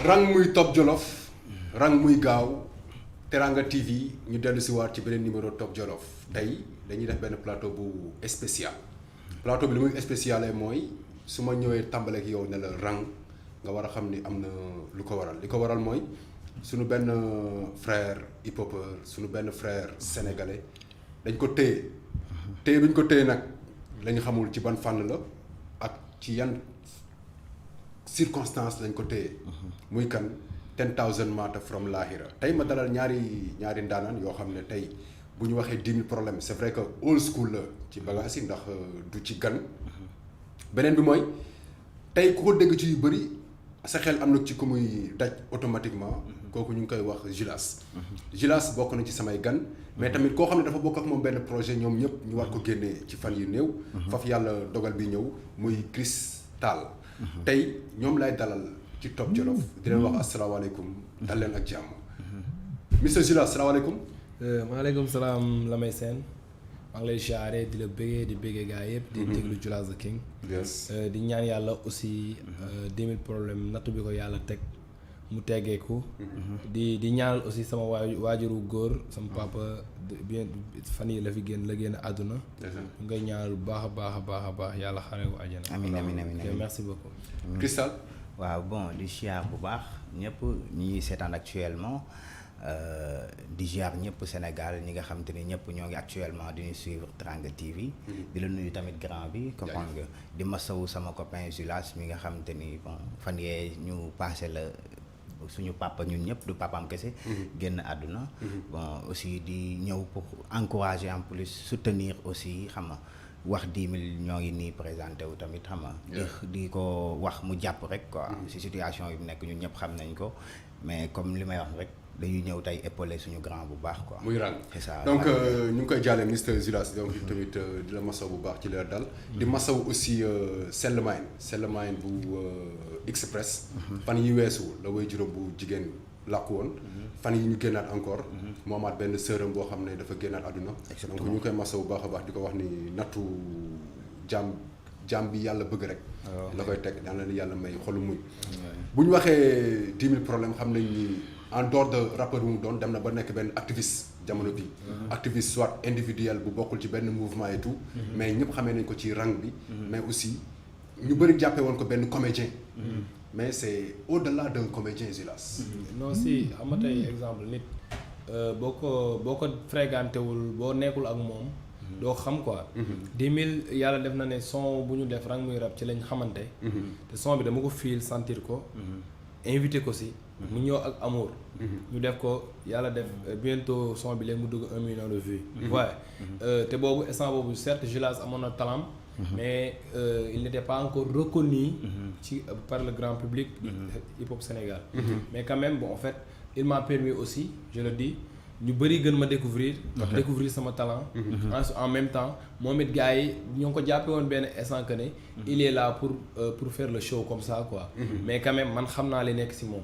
rang muy Top Jolof rang muy gaaw Teranga TV ñu dellu si waat ci beneen numéro Top Jolof tey dañuy def benn plateau bu spécial plateau bi li muy spécial mooy su ma ñëwee tàmbaleek yow ne la rang nga war a xam ni am na lu ko waral li ko waral mooy suñu benn frère hip-hopeur suñu benn frère sénégalais dañ ko téye bi ñu ko téye nag lañu xamul ci ban fànn la ak ci yan circonstance lañ ko téye muy kan 10,000 Mata from Lahira tey ma dalal ñaari ndaanaan yoo xam ne tey bu ñu waxee 10 000 problèmes c'est vrai que old school la ci bagage yi ndax du ci gan beneen bi mooy tey ku ko dégg ci yu bëri sa xel am na ci ku muy daj automatiquement kooku ñu ngi koy wax Djilass Djilass bokk na ci samay gan mais tamit koo xam ne dafa bokk ak moom benn projet ñoom ñëpp ñu war ko génnee ci fan yu néew faf yàlla dogal bi ñëw muy Chris Tall tey ñoom lay dalal ci Top Jolof di leen wax asalaamaaleykum dal leen ak jàmm monsieur Djilass asalaamaaleykum maaleykum salaam Lamay Sène maa ngi lay siyaare di la bëggee di bëggee gaa yëpp di déglu Djilass the King di ñaan yàlla aussi 10 000 problèmes nattu bi ko yàlla teg mu teggeeku di ñaanal aussi sama waajuru góor sama papa bien fan yi la génn àdduna mu ngay ñaanal bu baax a baax yàlla xare ko àjjana amiin merci beaucoup Cristal waaw bon di siyaar bu baax ñëpp ñi seetaan actuellement di ziar ñëpp Sénégal ñi nga xamante ni ñëpp ñoo ngi actuellement di ñu suivre Teranga TV. di la nuyu tamit grand bi. comprendre nga di masawu sama copain Djilass mi nga xamante ni bon fan yee ñu passé la suñu papa ñun ñëpp du papaam kese. génn àdduna. bon aussi di ñëw pour encourager en plus soutenir aussi xam nga wax 10 000 ñoo ngi nii présenté wu tamit xam nga. di ko wax mu jàpp rek quoi. si situation yi mu nekk ñun ñëpp xam nañ ko mais comme li may wax rek. dañuy ñëw tey épauler suñu grand bu baax quoi. muy rang c'est ça donc ñu ngi koy jàllee ministre Djilass donc tamit di la masaw bu baax ci leer dal di masaw aussi Sellmaine bu Express. fan yi weesu la way juróom bu jigéen làkku woon. fan yi ñu génnaat encore. mu amaat benn sëram boo xam ne dafa génnaat àdduna. donc ñu ngi koy masaw bu baax a baax di ko wax ni nattu jaam bi yàlla bëgg rek. la koy teg daan la yàlla may xolu muñ. bu ñu waxee 10 000 problèmes xam nañ ni. en dehors de rappeur bu mu doon dem na ba nekk benn activiste jamono bi activiste soit individuel bu bokkul ci benn mouvement et tout mais ñëpp xamee nañ ko ci rang bi mais aussi ñu bëri jàppee woon ko benn comédien mais c'est au-delà d'un comédien Djilass non si xam nga tey exemple nit boo ko fréquenté wul boo nekkul ak moom doo xam quoi 10 000 yàlla def na ne son bu ñu def rang muy rap ci lañ xamante te son bi dama ko fiil sentir ko invité ko si mu ñëw ak amour ñu def ko yàlla def bientôt son bi léegi mu dugg 1 million de vues waaye te boobu instant boobu certes Djilass amoon na talent mais il n'était pas encore reconnu ci par le grand public hip hop Sénégal mais quand même bon en fait il m'a permis aussi je le dis ñu bëri gën ma découvrir sama talent en même temps moom it gars yi ñoo ngi ko jàppe woon benn instant que ne il est là pour faire le show comme ça quoi mais quand même man xam naa li nekk si moom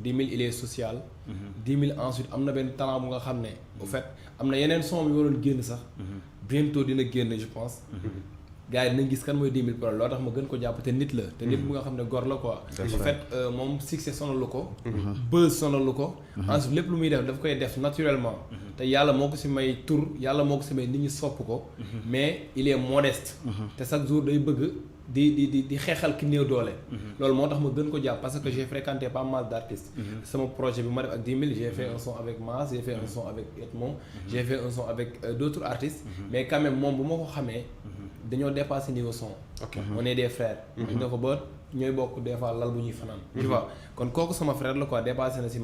10 000 il est social 10 000 ensuite am na benn talent bu nga xam ne au fait am na yeneen son yu waroon génn sax bientôt dina génn je pense gars yi dinañ gis kan mooy 10 000 problèmes loo tax ma gën ko jàpp te nit la te nit bu nga xam ne gor la quoi en fait moom succès sonalu ko buzz sonalu ko ensuite lépp lu muy def daf koy def naturellement te yàlla moo ko si may tur yàlla moo ko si may nit ñi sopp ko mais il est modeste te chaque jour day bëgg di xeexal ki néew doole loolu moo tax ma gën ko jàpp parce que j'ai fréquenté pas mal d'artistes sama projet bi ma def ak 10 000 j'ai fait un son avec Mass j'ai fait un son avec Edmond j'ai fait un son avec d'autres artistes mais quand même moom bu ma ko xamee dañoo dépassé niveau son on est des frères ñu ne ko ba ñooy bokk des fois lal bu ñuy fanaan tu vois kon kooku sama frère la quoi dépassé na si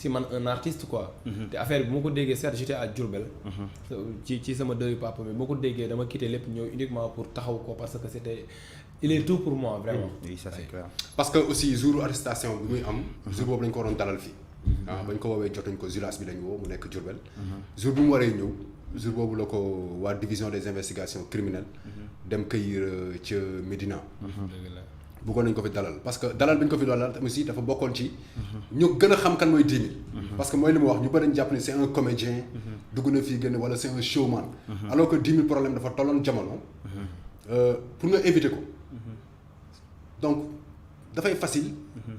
man un artiste quoi te affaire bi bu ma ko déggee certes j'étais à Diourbel ci sama deuil papa mais boo ko déggee dama quitté lépp ñëw uniquement pour taxaw ko parce que c'était il est tout pour moi vraiment oui ça c'est clair parce que aussi jour arrestation bi muy am jour boobu lañ ko waroon dalal fii bañ ko woowee jotuñ ko Djilass bi lañ woo mu nekk Diourbel jour bi mu waree ñëw jour boobu la ko waa division des investigations criminelles dem cueillir ca Médina bëggoon nañ ko fi dalal parce que dalal bi ñu ko fi dalal aussi dafa bokkoon ci ñu gën a xam kan mooy 10 000 parce que mooy li mu wax ñu bëri ñu jàpp ne c'est un comédien dugg na fii génn wala c'est un showman alors que 10 000 problème dafa tolloon jamono pour nga éviter ko donc dafay facile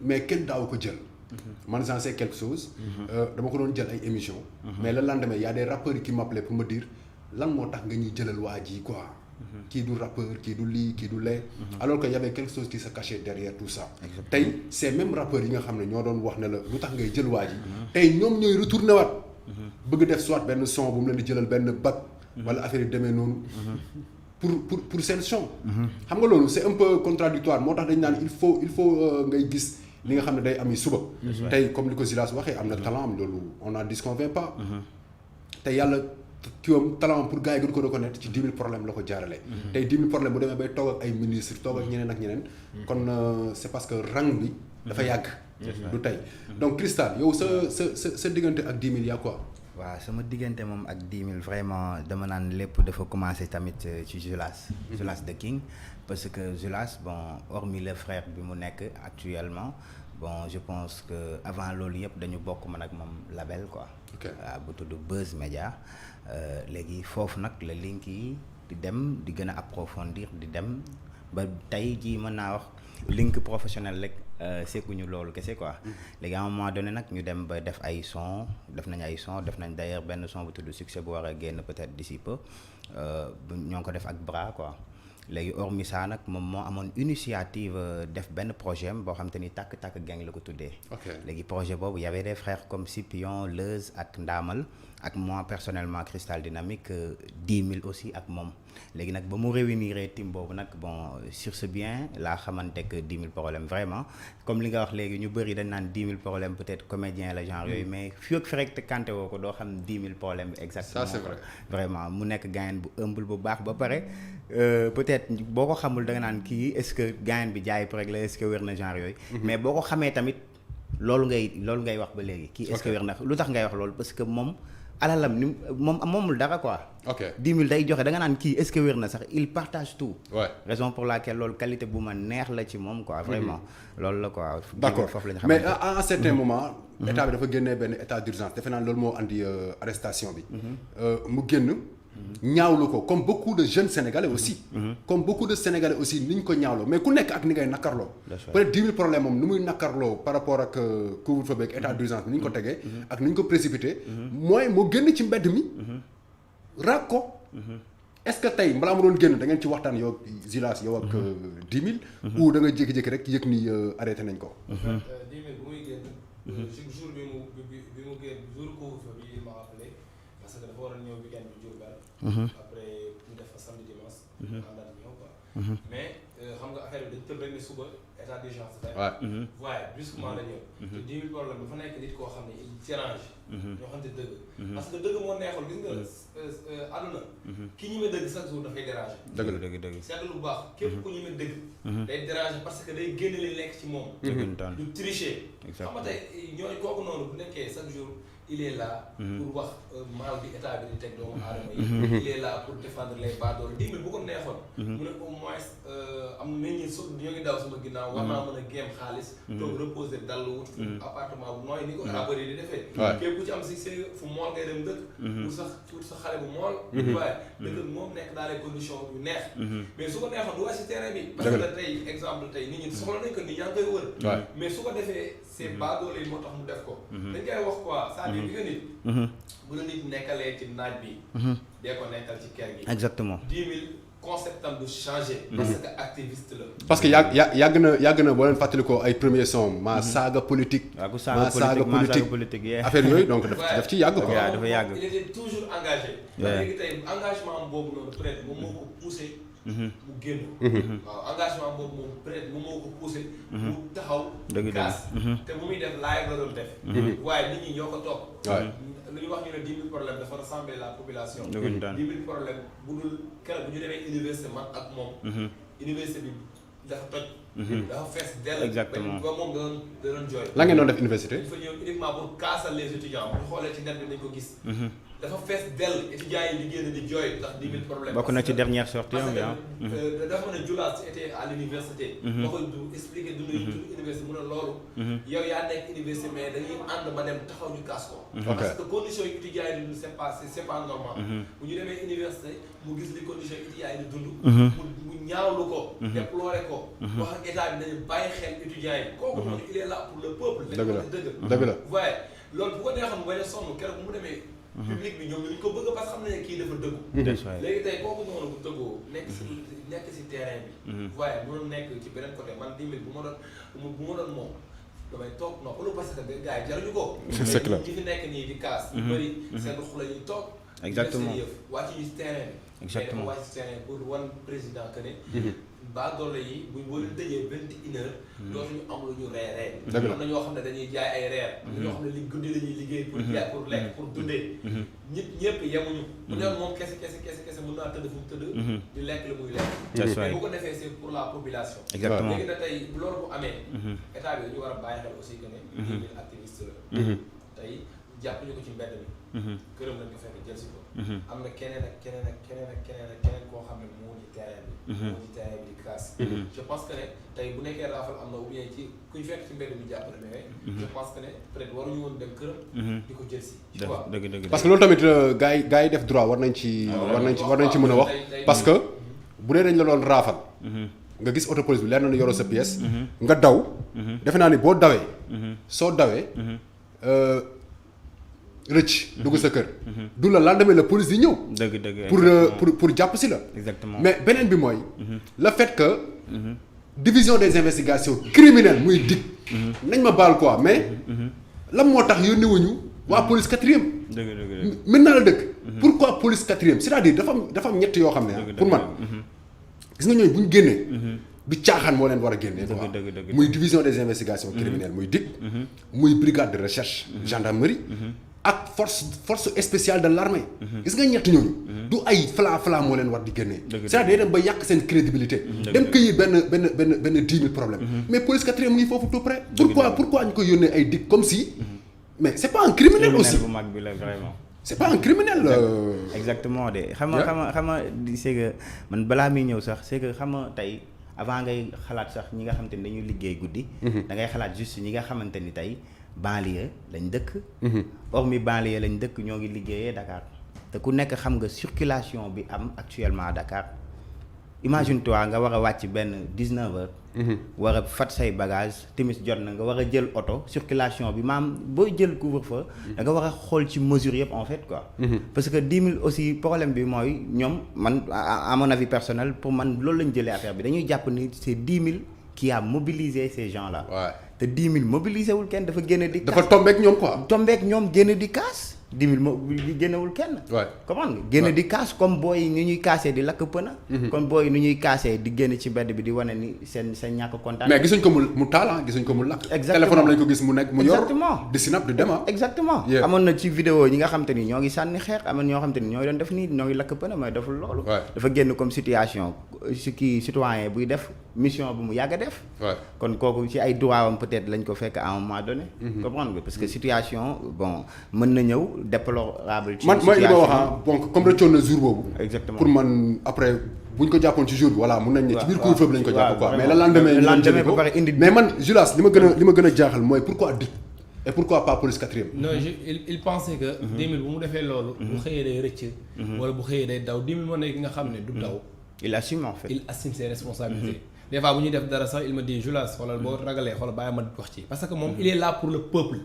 mais kenn daaw ko jël man j'en sais quelque chose dama ko doon jël ay émission mais le lendemain y a des rappeurs qui m'appelaient pour me dire lan moo tax nga ñuy jëlal waa ji quoi kii du rappeur kii du lii kii du lee alors que y avait quelque chose qui se cachait derrière tout ça tey ces mêmes rappeurs yi nga xam ne ñoo doon wax ne la lu tax ngay jël waa ji tey ñoom ñooy retourné waat bëgg def soit benn son bu mu leen di jëlal benn bac wala affaire yi demee noonu pour seen son xam nga loolu c'est un peu contradictoire moo tax dañ naan il faut ngay gis li nga xam ne day am yi suba tey comme li ko Zilas waxee am na talent am loolu on n'en disconvient pas te yàlla kiiwam talent pour gars yi gën ko reconnaître ci 10 000 problèmes la ko jaarale tey 10 000 problèmes bu demee bay toog ak ay ministre toog ak ñeneen kon c'est parce que rang bi dafa yàgg du tey donc Cristal yow sa diggante ak 10 000 yaa quoi waaw sama diggante moom ak 10 000 vraiment dama naan lépp dafa commencé tamit ci Julas The King parce que Julas bon hormis le frère bi mu nekk actuellement bon je pense que avant loolu yëpp dañu bokk man ak moom label quoi waaw bu tudd Buzz Media léegi foofu nag la link yi di dem di gën a approfondir di dem ba tey jii mën naa wax link professionnel rek sekkuñu loolu kese quoi léegi à un moment donné nag ñu dem ba def nañ d'ailleurs benn son bu tudd succès bu war a génn peut-être d'ici peu ñoo ngi ko def ak Bra quoi léegi hormis ça nag moom moo amoon initiative def benn projet am boo xam te ni tàkk-tàkk gang la ko tuddee léegi projet boobu y avait des frères comme Scipion Leuz ak Ndamal ak moi personnellement Cristal Dynamique 10 000 aussi ak moom léegi nag ba mu réunir team boobu nag bon sur ce bien laa xamante que 10 000 problèmes vraiment comme li nga wax léegi ñu bëri dañ naan 10 000 problèmes peut-être comédien la genre yooyu mais fii ak fi rek te kante woo ko doo xam 10 000 problèmes exactement. Ça c'est vrai. Vraiment mu nekk gaayen bu humble bu baax ba pare peut-être boo ko xamul da nga naan kii est-ce que gaayen bi jaay pour rek la est-ce que wér na genre yooyu mais boo ko xamee tamit loolu ngay wax ba léegi kii est-ce que wér na lu tax ngay wax loolu parce que moom alalam ni moomul dara quoi. ok 10 000 day joxe da nga naan kii est-ce que wér na sax il partage tout. Ouais. Raison pour laquelle loolu qualité bu ma neex la ci moom quoi. Vraiment loolu la quoi. D'accord foofu la ñu mais à un certain moment. état bi dafa génnee benn état d'urgence defe naa loolu moo andi arrestation bi. mu génn. ñaawlu ko comme beaucoup de jeunes sénégalais aussi. comme beaucoup de sénégalais aussi ni ñu ko ñaawloo mais ku nekk ak ni ngay nakarloo. peut-être 10 000 problèmes moom ni muy nakarloo par rapport ak couvre-feu beeg état d'urgence bi ni ñu ko tegee. ak ni ñu ko précipité. mooy mu génn ci mbedd mi. raak ko. est-ce que tey balaa ma doon génn da ngeen ci waxtaan yow Zilas yow ak 10 000. ou da nga jékki-jékki rek yëg ni arrêté nañ ko. 10 000 bu muy génn. jour bi mu génn jour couvre-feu bi ma rappelé parce que dafa war a ñëw week-end bi Diourbel. après ñu def fa samedi dimanche. àndal ñëw quoi. mais xam nga affaire bi dañ tëb rek ne suba état d'urgence day. waaye brusquement la ñëw. te 10 000 problème dafa nekk nit koo xam ne il dérange. ñoo xam ne dëgg. parce que dëgg moo neexul gis nga àdduna. ki ñi ma dëgg chaque jour dafay déranger. dëgg. seetlu lu baax képp ku ñi ma dëgg. day déranger parce que day génne li nekk ci moom. du tricher. xam nga tey ñooñu kooku noonu bu nekkee chaque jour. il est là pour wax mal bi état bi di teg doomu aadama yi. il est là pour défendre les badools 10 000 bu ko neexoon. mu ne au moins am na nit ñi ñoo ngi daw sama ginnaaw. war naa mën a géem xaalis. toog reposer dallu wut. appartement bu nooy ni ko rappeurs yi di defee. képp ku ci am si fu mool ngay dem dëkk. pour sa xale bu mool. waaye dëkk moom nekk dans les conditions yu neex. mais su ko neexoon du wàcc si terrain bi. parce que tey exemple tey nit ñi soxla nañ ko nit yaa ngi koy wër. mais su ko defee c'est badools yi moo tax mu def ko. dañ koy wax quoi. bi nga nit bu la nit nekkalee ci naaj bi dee ko nekkal ci kër gi exactement 10 000 concept am du changé parce que activiste la parce que yàgg na boo leen fàttalikoo ay premier son ma saaga politique ma saaga politique affaire yooyu donc daf ci yàgg quoi dafa yàgg il était toujours engagé léegi tey engagement am boobu noonu peut-être moom moo ko poussé mu génn waaw engagement boobu moom peut-être moom moo ko poussé mu taxaw gaas te bu muy def live la doon def waaye nit ñi ñoo ko topp lu ñu wax ñu ne 10 000 problèmes dafa rassembler la population 10 000 problèmes bu dul keroog bu ñu demee université man ak moom université bi dafa toj dafa fees dell exactement ba moom da doon jooy la ngeen doon def université dafa ñëw uniquement pour kaasal les étudiants bu ñu xoolee ci net bi nañ ko gis dafa fees dell étudiants yi di génn di jooy ndax 10 000 problèmes. bokk na ci dernière sortie parce bi que dafa mën a Julaas était à l'université. ma koy du expliqué du université mu ne loolu. yow yaa nekk université mais dañuy ànd ma dem taxaw ñu kaas ko. parce que conditions yi étudiants yi di dund c'est pas normal. bu ñu demee université mu gis li conditions yi étudiants yi di dund. mu ñaawlu ko. déploré ko. wax ak état bi dañu bàyyi xel étudiants yi. kooku moom il est là pour le peuple. dëgg la waaye loolu bu ko neexoon mu bañ a sonn keroog bu mu demee. public bi ñoom ñu ko bëgg parce que xam nañ ne kii dafa dëggu. léegi tey kooku noonu bu dëggoo nekk si terrain bi. waaye mënoon nekk ci beneen côté man 10 000 bu ma doon moom damay toog noppalu parce que gars yi jaruñu ko. c'est clair ñi fi nekk nii di kaas. ñu bëri seen ruq la ñuy toog. exactement def seen yëf wàcc ñu si terrain bi. exactement mais dafa wàcc si terrain pour wan président que ne. ba doole yi buñ boo leen tëjee 21 heures. dootuñu am lu ñu reeree. dëgg la am na ñoo xam ne dañuy jaay ay reer. ñoo xam ne li guddi la ñuy liggéey pour jaay pour lekk pour dundee. ñëpp yemuñu. bu dee moom kese mën naa tëdd fu mu tëdd. di lekk la muy lekk. mais bu ko defee c'est pour la population. exactement léegi nag tey loolu bu amee. état bi dañu war a bàyyi xel aussi que ne. 10 000 activistes la. tey jàpp ñu ko ci mbedd mi. këram lañ ko fekk jël si ko. am na keneen koo xam ne moo ci terrain bi. moo ci terrain bi di classe. je pense que ne tey bu nekkee raafal am na ou bien ci ku ñu fekk ci mbedd mi jàpp na mais. je pense que ne peut-être waruñu woon dem këram. di ko jël si. dëgg parce que loolu tamit gars yi def droit war nañ ci mën a wax parce que bu dee dañ la doon raafal. nga gis auto police bi leer na ne yoroo sa pièce. nga daw. defe naa ni boo dawee. soo dawee. rëcc dugg sa kër. du la lendemain la police di ñëw. pour jàpp si la. exactement mais beneen bi mooy. le fait que. division des investigations criminelles muy dig. nañ ma baal quoi mais. lan moo tax yónni wuñu waa police 4e. maintenant la dëkk. pourquoi police 4e c'est-à-dire dafa am ñett yoo xam ne pour man. gis nga ñooñu bu ñu génnee. du caaxaan moo leen war a génnee. muy division des investigations criminelles muy dig. muy brigade de recherche. gendarmerie. ak force spéciale de l'armée. gis nga ñett ñooñu. du ay fla moo leen war di génnee. c'est-à-dire dem ba yàq seen crédibilité. dem cueillir benn 10 000 problèmes. mais police 4e mu ngi foofu tout près. pourquoi ñu koy yónnee ay dig comme si. mais c'est pas un criminel aussi bu mag bi la vraiment. c'est pas un criminel. exactement de xam nga c'est que man balaa muy ñëw sax c'est que xam nga tey avant ngay xalaat sax ñi nga xamante ni dañuy liggéey guddi. da ngay xalaat juste ñi nga xamante ni tey banlieue lañ dëkk. hormis banlieue lañ dëkk ñoo ngi liggéeyee Dakar te ku nekk xam nga circulation bi am actuellement à Dakar imagine toi nga war a wàcc benn 19h. war a fat say bagage timis jot na nga war a jël oto circulation bi maam booy jël couvre-feu da nga war a xool ci mesure yëpp en fait quoi. parce que 10 000 aussi problème bi mooy ñoom man à mon avis personnel pour man loolu lañ jëlee affaire bi dañuy jàpp ni c'est 10 000 qui a mobilisé ces gens là. te 10 000 mobilisé wul kenn dafa génne di. dafa tombeek ñoom quoi. tombeek ñoom génne di kaas. 10 000 génnewul kenn. comment nga génn di kaas comme booy ni ñuy kaasee di lakk pëna. comme booy ni ñuy kaasee di génn ci mbedd bi di wane ni seen ñàkk kontaan. mais gisuñ ko mu taal gisuñ ko mu lakk. exactement téléphone am lañ ko gis mu nekk mu yor. exactement di snap di dem exactement amoon na ci vidéo ñi nga xam te ni ñoo ngi sànni xeer amoon ñoo xam te ni ñoo doon def nii ñoo ngi lakk pëna mais deful loolu. dafa génn comme situation citoyen buy def mission bu mu yàgg a def. kon kooku ci ay droit am peut-être lañ ko fekk à un moment donné. comprendre nga parce que situation bon mën na ñëw déplorable. man mooy li ma wax donc comme rëccoon na jour boobu. exactement pour man après bu ñu ko jàppoon ci jour bi voilà mun nañ ne ci biir couvre-feu bi lañ ko jàpp quoi mais le lendemain ba pare indi mais man Julas li ma gën a jaaxal mooy pourquoi DIC et pourquoi pas police 4e. non il pensait que 10 000 bu mu defee loolu. bu xëyee day rëcc. wala bu xëyee day daw 10 000 moo nekk nga xam ne du daw. il assume en fait. il assume ses responsabilités. des fois bu ñuy def dara sax il me dit Julas xoolal boo ragalee xoolal bàyyi ma wax ci. parce que moom il est là pour le peuple.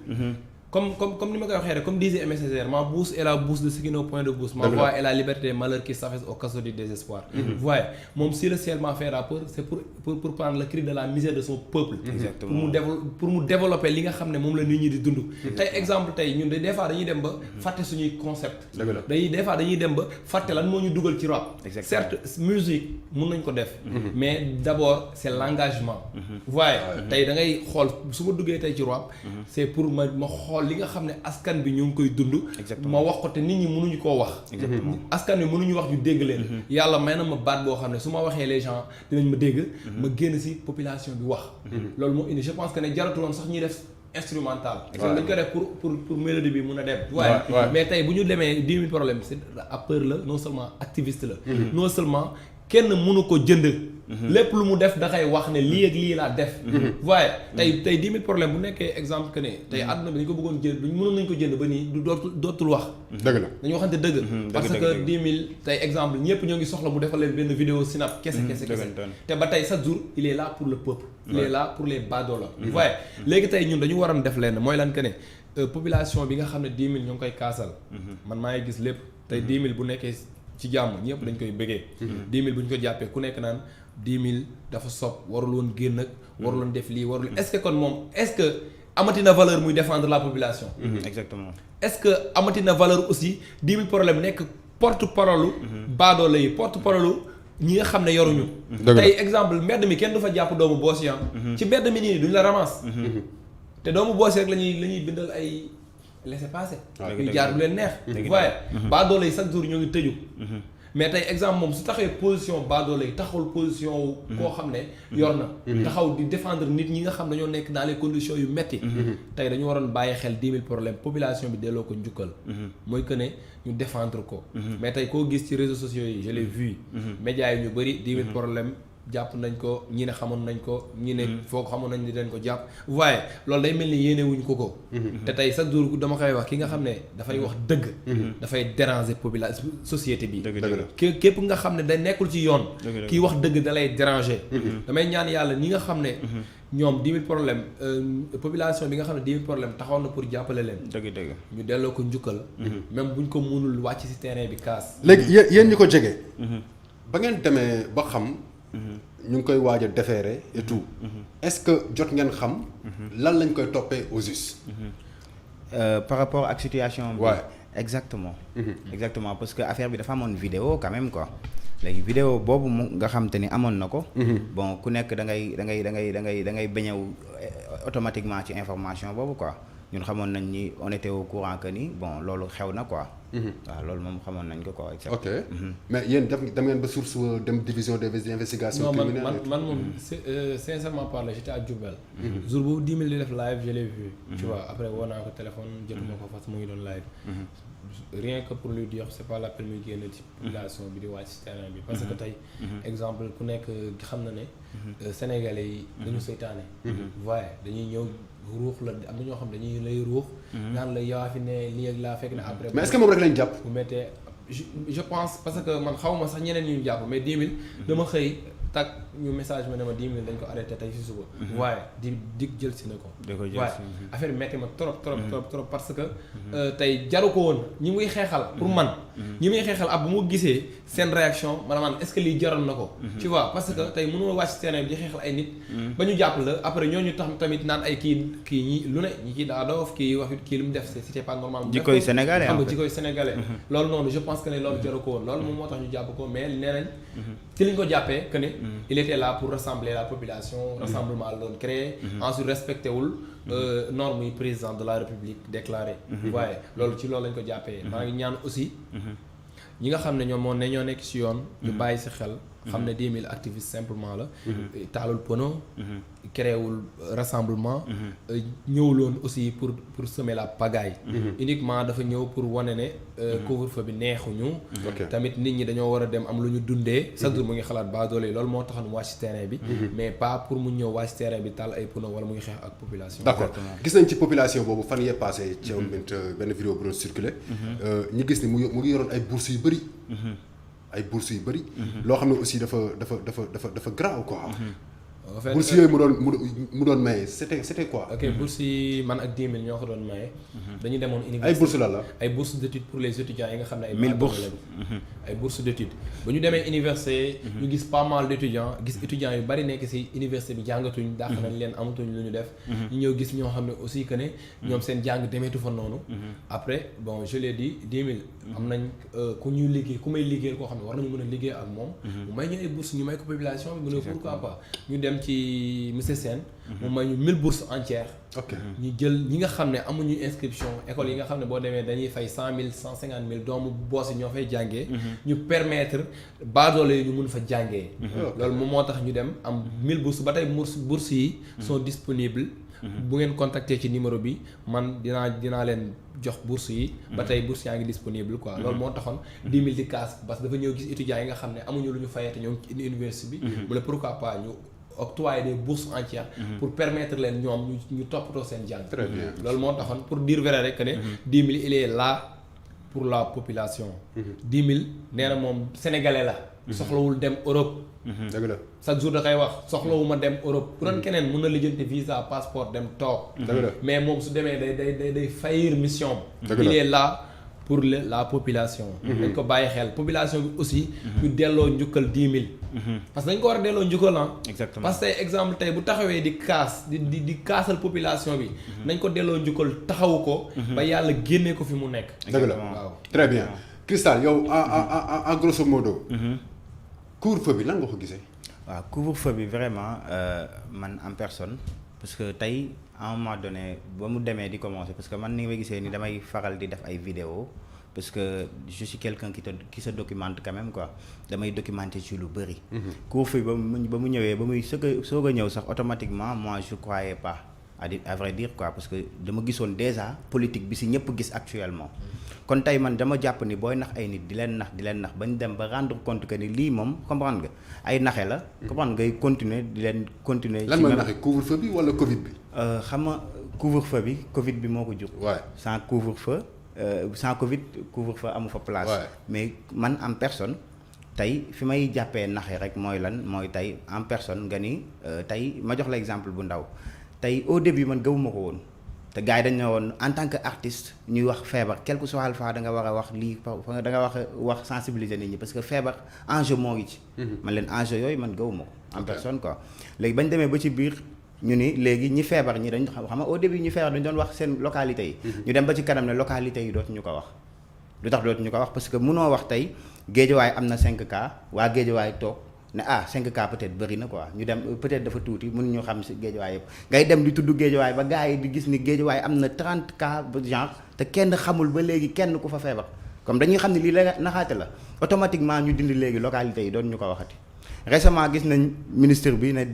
comme ni ma koy waxee rek comme disait Aimé Césaire ma bouche est la bouche de ceux qui n'ont point de bouche. Ma voix est la liberté des malheurs qui s'affaissent au caveau du désespoir. Voyez moom si le ciel m'a fait rapport c'est pour prendre le cri de la misère de son peuple. exactement pour mu développer li nga xam ne moom la nit ñi di dund. tey exemple tey ñun des fois dañuy dem ba fàtte suñuy concept. des fois dañuy dem ba fàtte lan moo ñu dugal ci rap. certes musique mun nañ ko def. mais d'abord c'est l'engagement. voyez tey da ngay xool su ma duggee tey ci rap. c'est pour ma xool li nga xam ne askan bi ñu ngi koy dund. ma wax ko te nit ñi mënuñu koo wax. askan bi mënuñu wax ñu dégg leen. yàlla may na ma baat boo xam ne su ma waxee les gens dinañ ma dégg. ma génn ci population bi wax. loolu moo indi je pense que ne jaratu woon sax ñuy def instrumental. dañ ko def pour mélodie bi mun a dem. waaye mais tey bu ñu demee 10 000 problèmes c'est rappeur la non seulement activiste la. non seulement kenn mënu ko jënd. lépp lu mu def da koy wax ne lii ak lii laa def. waaye tey 10 000 problèmes bu nekkee exemple que ne tey àdduna bi dañu ko bëggoon jënd mënoon nañu ko jënd ba nii du dootul wax. dëgg la dañu waxante dëgg. parce que 10 000 tey exemple ñëpp ñoo ngi soxla mu defal leen benn vidéo Snap kese. te ba tey chaque jour il est là pour le peuple. il est là pour les badoola. waaye léegi tey ñun dañu waroon def leen mooy lan que ne population bi nga xam ne 10 000 ñoo ngi koy kaasal. man maa ngi gis lépp tey 10 000 bu nekkee ci jàmm ñëpp dañ koy bëggee. 10 000 bu ñu ko jàppee ku nekk naan 10 000 dafa sob warul woon génn ak warul woon def lii warul est-ce que kon moom est-ce que amati na valeur muy défendre la population. exactement est-ce que amati na valeur aussi 10 000 problème nekk porte-parole. baadoola yi porte-parole ñi nga xam ne yoruñu. tey exemple mbedd mi kenn du fa jàpp doomu boos yi ci mbedd mi nii duñ la ramasse. te doomu boos rek la ñuy bindal ay laissez-passer. yu jaar bu leen neex. waaye baadoola yi chaque jour ñoo ngi tëju. mais tey exemple moom su taxee position baadoola yi taxawul position wu koo xam ne yor na taxaw di défendre nit ñi nga xam ne ñoo nekk dans les conditions yu metti tey dañu waroon bàyyi xel 10 000 problèmes population bi delloo ko njukkal mooy que ne ñu défendre ko mais tey koo gis ci réseaux sociaux yi je l'ai vu médias yi ñu bëri 10 000 problèmes jàpp nañ ko ñi ne xamoon nañ ko ñi ne foog xamoon nañ ni dañ ko jàpp waaye loolu day mel ni yéene wuñ ko te tey chaque jour dama koy wax ki nga xam ne dafay wax dëgg dafay déranger population société bi képp nga xam ne day nekkul ci yoon kii wax dëgg da lay déranger damay ñaan yàlla ñi nga xam ne ñoom 10 000 problèmes population bi nga xam ne 10 000 problèmes taxaw na pour jàppale leen dëgg ñu delloo ko njukkal même buñ ko mënul wàcc ci terrain bi kaas léegi yéen ñi ko jege ba ngeen demee ba xam ñu ngi koy waaj a déférer et tout est-ce que jot ngeen xam lan lañ koy toppee au juste par rapport ak situation bi ouais. exactement exactement parce que affaire bi dafa amoon vidéo quand même quoi léegi vidéo boobu mu nga xam te ni amoon na ko bon ku nekk da ngay bañew automatiquement ci information boobu quoi ñun xamoon nañ ni on était au courant que ni bon loolu xew na quoi waaw loolu moom xamoon nañ ko quoi ok mais yéen dem ngeen ba source dem division des investigations criminelles man moom sincèrement parler j'étais à Diourbel jour boobu 10 000 di def live je l'ai vu tu vois après woo naa ko téléphone jotuma ko fas mu ngi doon live rien que pour lui dire c'est pas la peine muy génn ci population bi di wàcc ci terrain bi parce que tey exemple ku nekk xam na ne sénégalais yi dañu seytaane waaye dañuy ñëw ruux la am na ñoo xam dañuy lay ruux naan la yaa fi ne lii ak laa fekk na après mais est-ce que moom rek lañ jàpp bu mettee je pense parce que man xawma sax ñeneen ñu jàpp mais 10 000 dama xëy tag ñu message ma ne ma 10 000 dañ ko arrêté tey si suba waaye dig jël si na ko waaye affaire bi metti ma trop parce que tey jaru ko woon ñi muy xeexal pour man ñi muy xeexal ab bu mu gisee seen réaction man est-ce que lii jaroon na ko tu vois parce que tey mënoo wàcc terrain bi di xeexal ay nit ba ñu jàpp la après ñooñu tax tamit naan ay kii ñi lu ne ñi kii daa doof kii wax kii lu mu def c'était pas normal jikkoy sénégalais xam nga jikkoy sénégalais loolu noonu je pense que ne loolu jaru ko woon loolu moom moo tax ñu jàpp ko mais nee nañ ci liñ ko jàppee que ne il était là pour rassembler la population rassemblement la doon créer ensuite respecté wul normes yi président de la république déclaré waaye loolu ci loolu lañ ko jàppee maa ngi ñaan aussi ñi nga xam ne ñoo nekk ci yoon ñu bàyyi ci xel xam ne 10 000 activistes simplement la taalul pono créewul rassemblement ñëwuloon aussi pour semer la pagaille uniquement dafa ñëw pour wane ne couvre-feu bi neexuñu tamit nit ñi dañoo war a dem am lu ñu dundee chaque jour mu ngi xalaat ba doole loolu moo tax mu wàcc ci terrain bi mais pas pour mu ñëw wàcc ci terrain bi taal ay pono wala mu ngi xeex ak population d'accord gis nañ ci population boobu fan yee passé ci benn vidéo bu doon circulé ñi gis ni mu ngi yoroon ay bourses yu bëri ay bourses yu bëri loo xam ne aussi dafa grave quoi en fait bourses yooyu mu doon maye c'était quoi ok bourses yi man ak 10 000 ñoo ko doon maye dañu demoon université ay bourses la ay bourses d'études pour les étudiants yi nga xam ne ay 1000 bourses ay bourses d'études ba ñu demee université ñu gis pas mal d'étudiants gis étudiants yu bari nekk ci université bi jàngatuñ dàq nañ leen amatuñ lu ñu def ñu ñëw gis ñoo xam ne aussi que ne ñoom seen jàng demeetu fa noonu après bon je l'ai dit 10 000 am nañ ku ñuy liggéey ku may liggéeyal koo xam ne war nañu mën a liggéey ak moom mu may ñu ay bourses ñu may ko population bi mu ne pourquoi pas ñu dem dem ci monsieur Sène mu may ñu 1000 bourses entières. ok ñu jël ñi nga xam ne amuñu inscription école yi nga xam ne boo demee dañuy fay 100 000 150 000 doomu boos yi ñoo fay jàngee. ñu permettre baadoole yi ñu mun fa jàngee. loolu moom moo tax ñu dem am 1000 bourses ba tey bourses yi sont disponibles. bu ngeen contacter ci numéro bi man dinaa leen jox bourse yi. ba tey bourse yaa ngi disponible quoi. loolu moo taxoon 10 000 di kaas parce que dafa ñëw gis étudiants yi nga xam ne amuñu lu ñu fayate ñoom ci université bi. mu ne pourquoi pas ñu octroyer des bourses entières. pour permettre leen ñoom ñu toppatoo seen jàng. très bien loolu moo taxoon pour dire vrai rek que ne. 10 000 il est là pour la population. 10 000 nee na moom sénégalais la. soxlawul dem Europe. dëgg la chaque jour da koy wax soxlawuma dem Europe. bu doon keneen mën na lijjanti visa passeport dem toog. dëgg la mais moom su demee day faillir mission. dëgg la il est là pour la population. dañ ko bàyyi xel population bi aussi. ñu delloo njukkal 10 000. parce que dañ ko war a delloo njukkal ah. exactement parce que exemple tey bu taxawee di kaas di kaasal population bi. nañ ko delloo njukkal taxawu ko. ba yàlla génnee ko fi mu nekk. dëgg la waaw très bien Cristal yow en grosso modo. couvre-feu bi lan nga ko gisee. waaw couvre-feu bi vraiment man en personne parce que tey à un moment donné ba mu demee di commencer parce que man ni nga gisee ni damay faral di def ay vidéo parce que je suis quelqu'un qui se documente quand même quoi damay documenter ci lu bëri. couvre-feu bi ba mu ñëwee ba muy soog a ñëw sax automatiquement moi je croyais pas à vrai dire quoi parce que dama gisoon déjà politique bi si ñëpp gis actuellement. kon tey man dama jàpp ni booy nax ay nit di leen nax bañ dem ba rendre compte que ni lii moom comprendre nga ay naxe la. comprendre ngay continuer di leen continuer. lan mooy naxe couvre-feu bi wala Covid bi. xam nga couvre-feu bi Covid bi moo ko jur. waay sans couvre-feu sans Covid couvre-feu amu fa place. mais man en personne tey fi may jàppee naxe rek mooy lan mooy tey en personne nga ni tey ma jox la exemple bu ndaw tey au début man gëwuma ko woon. te gars yi dañ ne woon en tant que artiste ñuy wax feebar quel que soit alpha da nga war a wax lii da nga wax sensibiliser nit ñi parce que feebar enjeu moo ngi ci. man leen enjeu yooyu man gëwuma ko en personne quoi. léegi bañ demee ba ci biir ñu ni léegi ñi feebar ñi dañ xam nga au début ñi feebar dañ doon wax seen localité yi. ñu dem ba ci kanam ne localité yi dootuñu ko wax. lu tax dootuñu ko wax parce que mënoo wax tey Géejawaay am na 5 cas waa Géejawaay toog. ne 5 cas peut-être bëri na quoi ñu dem peut-être dafa tuuti mënuñu xam si géejawaay yëpp ngay dem di tudd géejawaay ba gars yi di gis ni géejawaay am na 30 cas genre te kenn xamul ba léegi kenn ku fa feebar comme dañuy xam ne lii la naxaate la automatiquement ñu dindi léegi localité yi doon ñu ko waxati. récemment gis nañ ministre bi ne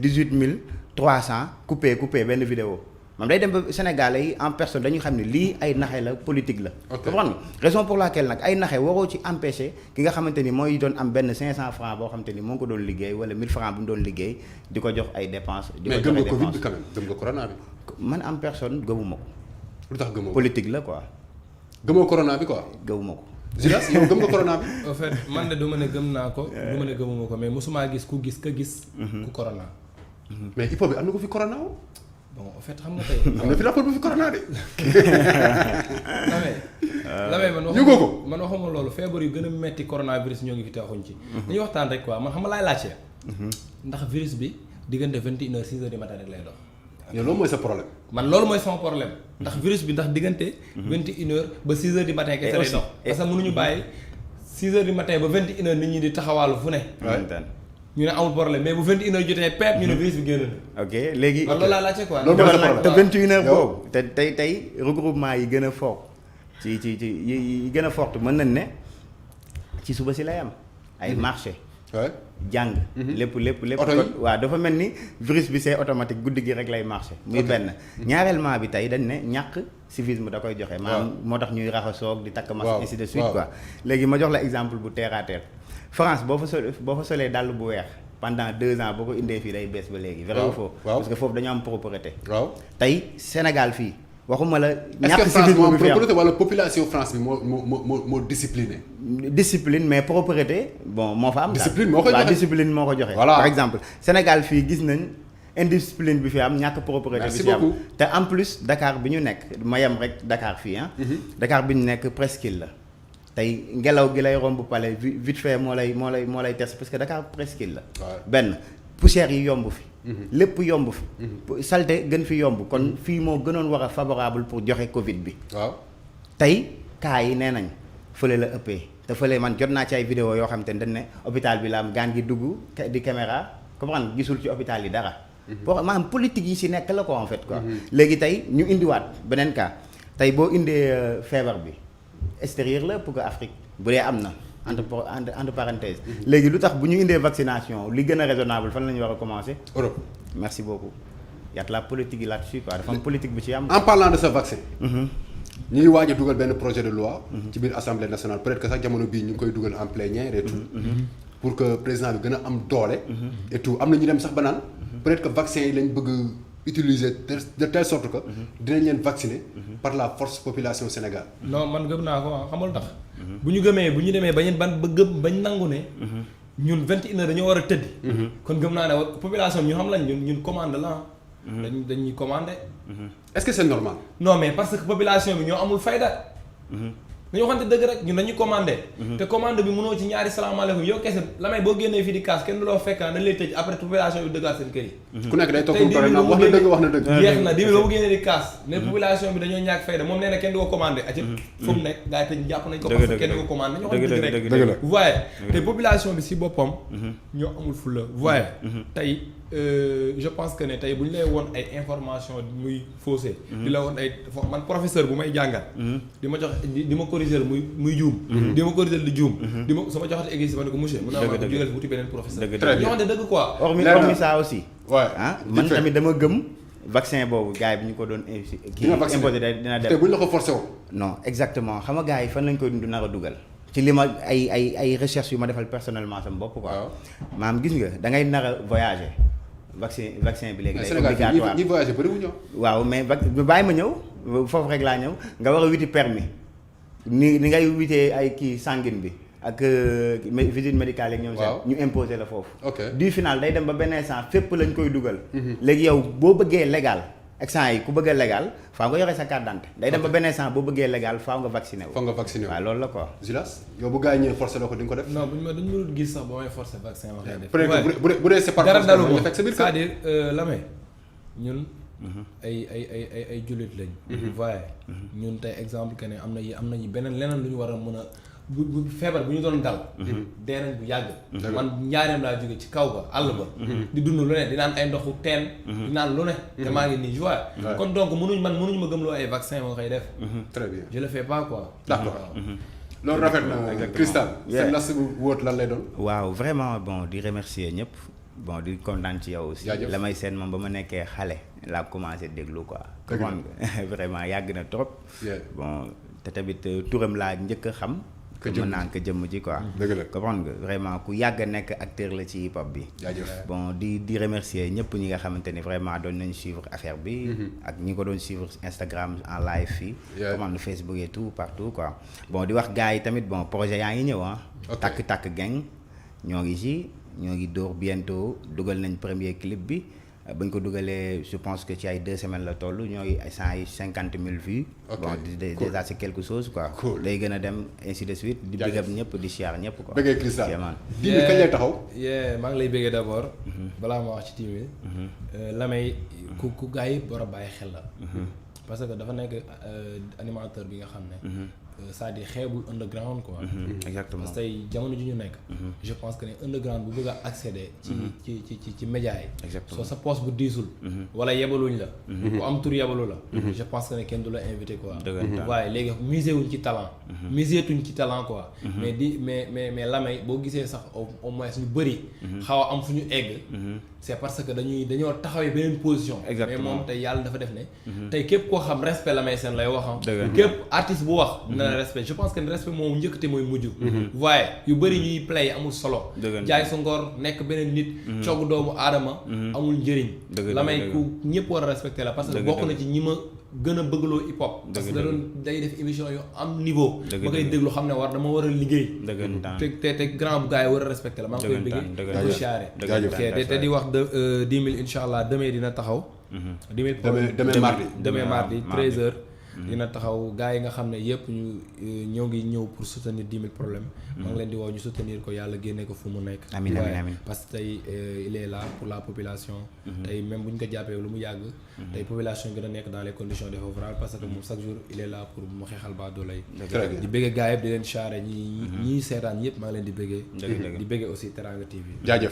18300 coupé benn vidéo moom day dem ba Sénégalais yi en personne dañu xam ne lii ay naxe la politique la. comprendre nga raison pour laquelle nag ay naxe waroo ci empêcher ki nga xamante ni mooy doon am benn 500 francs boo xamante ni moo ko doon liggéey wala 1000 francs bu mu doon liggéey di ko jox ay dépenses. di ko jox ay dépenses mais gëm nga Covid bi quand même gëm nga corona bi. man en personne gëmuma ko. lu tax gëmoo ko politique la quoi. gëmoo corona bi quoi. gëmuma ko. Zilas yow gëm nga corona bi. en fait man de du ma ne gëm naa ko. du ma ne gëmuma ko mais mosuma gis ku gis. ku corona. mais hip hop bi am na ko fi corona woo. bon en fait xam nga tey. am na fi rapport bu fi corona de. Lamé man waxuma loolu feebar yu gën a metti coronavirus ñoo ngi fi taxuñ ci. dañuy waxtaan rek quoi man xam nga laay laajte. ndax virus bi diggante 21h 6h du matin rek lay dox. yow loolu mooy sa problème. man loolu mooy sama problème. ndax virus bi ndax diggante. 21h ba 6h du matin kese lay dox. parce que mënuñu bàyyi 6h du matin ba 21h nit ñi di taxawaalu fu ne. ñu ne amul problème mais bu 21h jotee peep ñu ne virus bi génn na. ok léegi loolu laa laajte quoi. loolu mooy sa problème te 21h boobu. te tey regroupement yi gën a fort ci yi gën a fort mën nañ ne ci suba si lay am. ay marché. jàng. lépp. oto yi waaw dafa mel ni virus bi c'est automatique guddi gi rek lay marché. muy benn ñaareellement bi tey dañ ne ñàkk civisme da koy joxe. maanaam moo tax ñuy raxasoog di takk masque ainsi de suite quoi. léegi ma jox la exemple bu terre à terre. France boo fa solee dàll bu weex pendant 2 ans boo ko indee fii day bees ba léegi. vrai ou faux parce que foofu dañu am propreté. waaw tey Sénégal fii waxuma la. ñàkk civisme bi fi am propreté wala population France bi moo discipliné. discipline mais propreté bon moo fa am. discipline moo ko joxe discipline moo ko joxe. voilà par exemple Sénégal fii gis nañ indiscipline bi fi am ñàkk propreté bi fi am. te en plus Dakar bi ñu nekk ma yem rek Dakar fii ah. Dakar bi ñu nekk presqu'île la. tey ngelaw gi lay romb palais vite fait moo lay test parce que Dakar presqu'île la. benn poussière yi yomb fi. lépp yomb fi. saleté gën fi yomb kon fii moo gënoon war a favorable pour joxe Covid bi. waaw tey cas yi nee nañ fële la ëppee te fële man jot naa ci ay vidéo yoo xam te ne dañ ne hôpital bi la am gaan gi dugg di caméra comprendre gisul ci hôpital yi dara pour maanaam politique yi si nekk la quoi en fait quoi. léegi tey ñu indiwaat beneen cas tey boo indee feebar bi extérieur la pour que Afrique bu dee am na entre parenthèse. léegi lu tax bu ñu indee vaccination li gën a raisonnable fan la ñu war a commencer. Europe. merci beaucoup y a de la politique yi là-dessus quoi dafa am politique bu ci am. en parlant de ce vaccin. ñu ngi waaj a dugal benn projet de loi. ci biir assemblée nationale peut-être que sax jamono bii ñu ngi koy dugal en plénière et tout. pour que président bi gën a am doole. et tout am na ñu dem sax ba naan. peut-être que vaccin yi lañ bëgg utiliser de telle sorte que. dinañ leen vacciner. par la force population Sénégal. non man gëm naa ko xamul tax. bu ñu demee bañ nangu ne. ñun 21 heures dañoo war a tëdd. kon gëm naa ne population bi ñu xam lañ ñun commande la dañuy commandé. est-ce que c'est normal. non mais parce que population bi ñoo amul fayda. dañoo xamante dëgg rek ñun dañuy commandé. te commande bi mënoo ci ñaari salaamaaleykum yow kese la may boo génnee fii di kaas kenn du loo fekk dañ lay tëj après population bi dëggaat seen kër yi. ku nekk day toog wax na dëgg. jeex na 10 000 boo génnee di kaas. ne population bi dañoo ñàkk fayda moom nee na kenn du ko commandé. fu mu nekk gars yi tëj jàpp nañ ko parce que kenn du ko commandé ñoo xam dëgg rek. voyez te population bi si boppam. ñoo amul fulla voyez tey je pense que ne tey bu ñu lay woon ay information muy faussé. di la woon ay man professeur bu may jàngal. di ma jox di ma corriger muy juum. di ma corriger di juum. di ma sama joxate exercice ma ne ko monsieur. mën naa ma ko jógal wuti beneen professeur. ñoo xam ne dëgg quoi. hormis ça aussi. waaw man tamit dama gëm. vaccin boobu gars yi bu ñu ko doon imposé dina dem. te bu ñu la ko forcé woon. non exactement xam nga gars yi fan lañ koy nar a dugal. ci li ma ay recherche yu ma defal personnellement sama bopp quoi. maam gis nga da ngay nar a voyager. vaccin bi léegi day obligatoire ñi voyagé bëri wu ñëw. waaw mais bàyyi ma ñëw foofu rek laa ñëw nga war a wuti permis ni ngay wutee ay kii sanguine bi ak visite médicale yeeg ñoom seen ñu imposer la foofu. du final day dem ba benn instant fépp lañ koy dugal. léegi yow boo bëggee légal instant yi ku bëgg a légal faaw nga yore sa carte d'identité day dem ba benn instant boo bëggee légal faaw nga vacciné wu. waaw loolu la quoi. Zilas yow bu gars yi ñëwee forcé la ko di nga ko def. non bu ñu ma duñu gis sax ba may forcé vaccin ma koy def. bu dee c'est par dara dalu ma fekk sa biir kër. c'est-à-dire Lamé ñun. ay jullit lañ. voyez ñun tey exemple que ne am nañu beneen leneen lu ñu war a mën a bu feebar bu ñu doon dal. dee nañ bu yàgg. man njaareem laa jóge ci kaw ba àll ba. di dund lu ne di naan ay ndoxu teen. di naan lu ne. te maa ngi nii voyez. kon donc mënuñ ma gëmloo ay vaccin moo koy def. très bien je le fais pas quoi. d'accord loolu rafet na Cristal. seen las bu wóot lan lay doon. waaw vraiment bon di remercier ñëpp. bon di kontaan ci yow aussi. la may seen moom ba ma nekkee xale laa commencé déglu quoi. comment vraiment yàgg na trop. bon te tamit turam laa njëkk a xam. mën naa ko jëmm ji quoi. dëgg la comprendre nga vraiment ku yàgg a nekk acteur la ci hip hop bi. bon di remercier ñëpp ñi nga xamante ni vraiment doon nañu suivre affaire bi. ak ñi ko doon suivre Instagram en live fii. commande Facebook et tout partout quoi. bon di wax gars yi tamit bon projet yaa ngi ñëw ah. Takk Gang ñoo ngi ci. ñoo ngi door bientôt dugal nañ premier clip bi bañ ko dugalee je pense que ci ay 2 semaines la toll ñooy 50 000 vues. bon déjà c'est quelque chose quoi. day gën a dem ainsi de suite. di big up ñëpp di siyaar ñëpp quoi. bëggee Cristal 10 000 kañ lay taxaw. maa ngi lay bëggee d'abord. balaa ma wax ci 10 000. Lamay ku gars yi war a bàyyi xel la. parce que dafa nekk animateur bi nga xam ne. c'est-à-dire xeebul underground quoi. exactement parce que tey jamono ji ñu nekk. je pense que ne underground bu bëgg a accéder. ci média yi. exactement soo sa poste bu diisul. wala yebaluñ la. bu am tur yebalu la. je pense que ne kenn du la invité quoi. waaye léegi misé wuñ ci talent. misé tuñ ci talent quoi. mais Lamay boo gisee sax au moins ñu bëri. xaw a am fu ñu egg. c'est parce que dañoo taxawee beneen position. mais moom tey yàlla dafa def ne. tey képp koo xam respect Lamay Sène lay wax képp artiste bu wax. na respect je pense que respect moom njëkkate mooy mujj. waaye yu bëri ñuy play amul solo. jaay sa ngor nekk beneen nit. coogu doomu aadama. amul njëriñ. Lamay ku ñëpp war a respecté la parce que bokk na ci ñi ma gën a bëggloo hip hop. parce que day def émission yu am niveau. ba koy déglu xam ne dama war a liggéey. te grand bu gars yi war a respecté la maa ngi koy bëggee. di ko siyaare. te di wax 10 000 incha allah demain dina taxaw. 10 000 demain mardi 13h. dina taxaw gars yi nga xam ne yëpp ñoo ngi ñëw pour soutenir 10 000 problèmes. maa ngi leen di woo ñu soutenir ko yàlla génne ko fu mu nekk. amiin amiin parce que tey il est là pour la population. tey même bu ñu ko jàppee lu mu yàgg. tey population gën a nekk dans les conditions défavorables parce que moom chaque jour il est là pour mu xeexal ba doolay. di bëggee gars yëpp di leen charré ñi seetaan yëpp maa ngi leen di bëggee. di bëggee aussi Teranga TV. jaajëf.